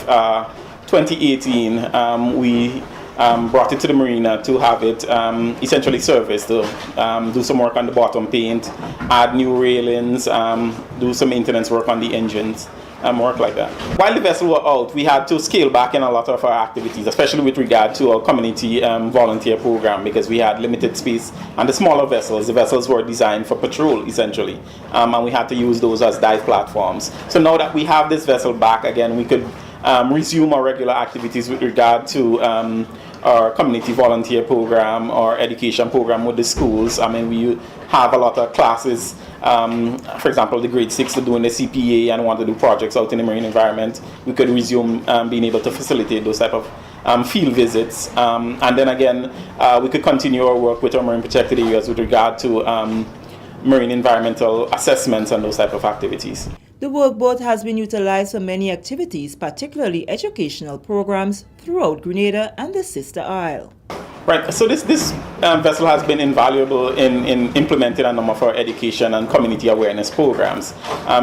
2018, we brought it to the marina to have it essentially serviced, to do some work on the bottom paint, add new railings, do some maintenance work on the engines. Work like that. While the vessel were out, we had to scale back in a lot of our activities, especially with regard to our community volunteer program, because we had limited space. And the smaller vessels, the vessels were designed for patrol, essentially, and we had to use those as dive platforms. So now that we have this vessel back again, we could resume our regular activities with regard to our community volunteer program or education program with the schools. I mean, we have a lot of classes. For example, the grade 6 are doing the CPA and want to do projects out in the marine environment. We could resume being able to facilitate those type of field visits. And then again, we could continue our work with our marine protected areas with regard to marine environmental assessments and those type of activities. The workboat has been utilized for many activities, particularly educational programs throughout Grenada and the Sister Isle. Right, so this vessel has been invaluable in implementing a number of our education and community awareness programs.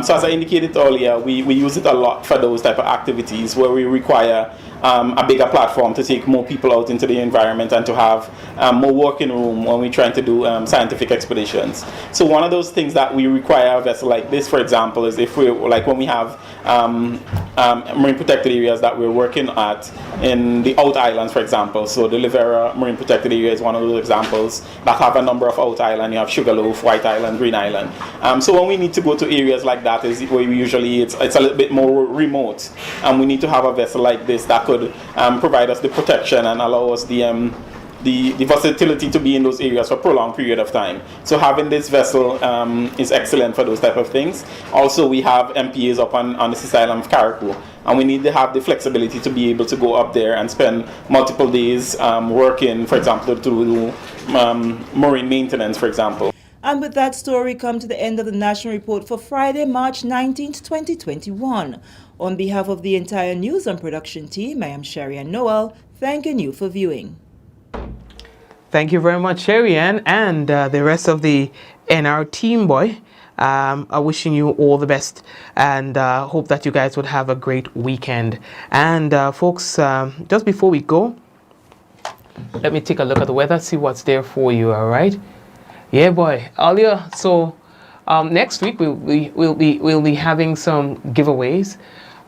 So as I indicated earlier, we use it a lot for those type of activities where we require a bigger platform to take more people out into the environment and to have more working room when we're trying to do scientific expeditions. So one of those things that we require a vessel like this, for example, is if we like when we have marine protected areas that we're working at in the out islands, for example. So the Livera Marine Protected Area is one of those examples that have a number of out islands. You have Sugarloaf, White Island, Green Island. So when we need to go to areas like that, is where we usually it's a little bit more remote, and we need to have a vessel like this that could provide us the protection and allow us the versatility to be in those areas for a prolonged period of time. So having this vessel is excellent for those type of things. Also, we have MPAs up on the Sister Island of Carriacou, and we need to have the flexibility to be able to go up there and spend multiple days working, for example, to do marine maintenance, for example. And with that story, come to the end of the National Report for Friday, March 19th, 2021. On behalf of the entire news and production team, I am Sherry Ann Noel, thanking you for viewing. Thank you very much, Sherry Ann, and the rest of the NR team, boy. are wishing you all the best and hope that you guys would have a great weekend. And folks, just before we go, let me take a look at the weather, see what's there for you, all right? Yeah, boy. Earlier, so Next week we'll be having some giveaways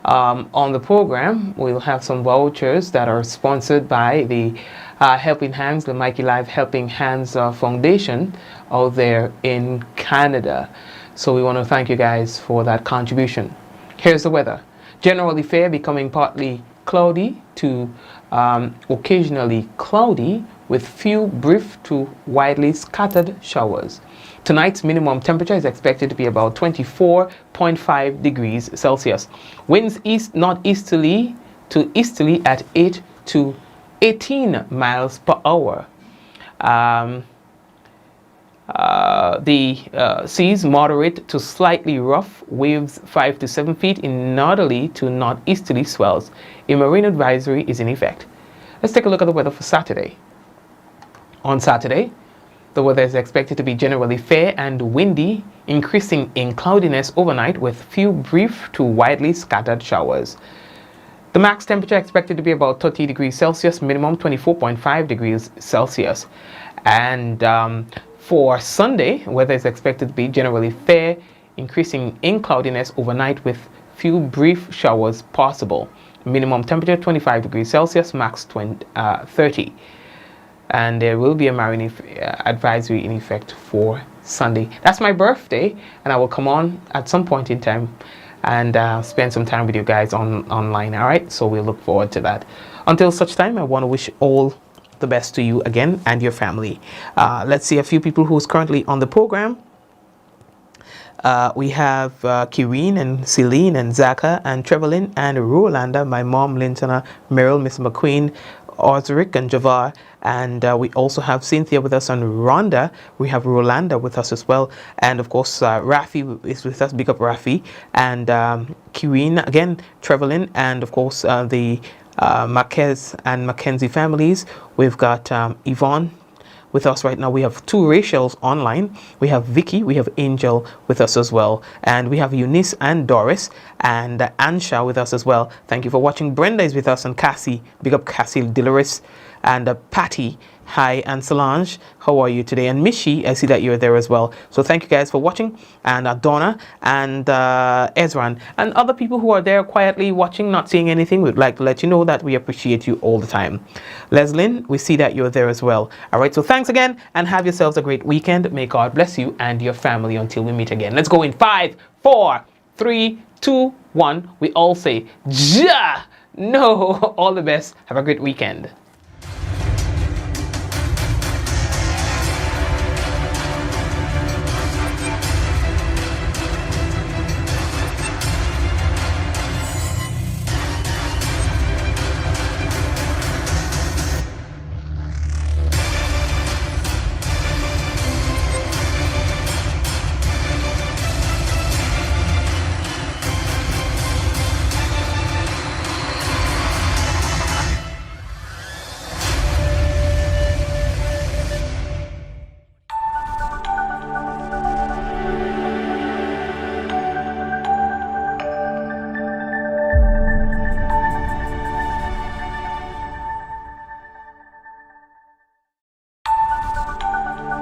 on the program. We'll have some vouchers that are sponsored by the Helping Hands, the Mikey Live Helping Hands Foundation out there in Canada. So we want to thank you guys for that contribution. Here's the weather. Generally fair, becoming partly cloudy to occasionally cloudy with few brief to widely scattered showers. Tonight's minimum temperature is expected to be about 24.5 degrees Celsius. Winds east northeasterly to easterly at 8 to 18 miles per hour. The seas moderate to slightly rough, waves 5 to 7 feet in northerly to northeasterly swells. A marine advisory is in effect. Let's take a look at the weather for Saturday. On Saturday, the weather is expected to be generally fair and windy, increasing in cloudiness overnight with few brief to widely scattered showers. The max temperature expected to be about 30 degrees Celsius, minimum 24.5 degrees Celsius. And for Sunday, weather is expected to be generally fair, increasing in cloudiness overnight with few brief showers possible. Minimum temperature 25 degrees Celsius, max 30. And there will be a marine advisory in effect for Sunday. That's my birthday, and I will come on at some point in time and spend some time with you guys online. All right, so we look forward to that. Until such time, I want to wish all the best to you again and your family. Let's see a few people who's currently on the program. We have Kireen and Celine and Zaka and Trevelyn and Rolanda, my mom, Lintana, Meryl, Miss McQueen, Osric and Javar, and we also have Cynthia with us, and Rhonda. We have Rolanda with us as well, and of course Rafi is with us. Big up Rafi, and Kireen again, Trevelyn, and of course the Marquez and Mackenzie families. We've got Yvonne with us right now. We have two Rachels online. We have Vicky, we have Angel with us as well, and we have Eunice and Doris and Ansha with us as well. Thank you for watching. Brenda is with us, and Cassie, big up Cassie, Dolores, and Patty. Hi, and Solange, how are you today? And Mishi, I see that you're there as well. So thank you guys for watching. And Donna and Ezran and other people who are there quietly watching, not seeing anything, we'd like to let you know that we appreciate you all the time. Leslyn, we see that you're there as well. All right, so thanks again, and have yourselves a great weekend. May God bless you and your family until we meet again. Let's go in 5, 4, 3, 2, 1. We all say, Ja! No, all the best. Have a great weekend.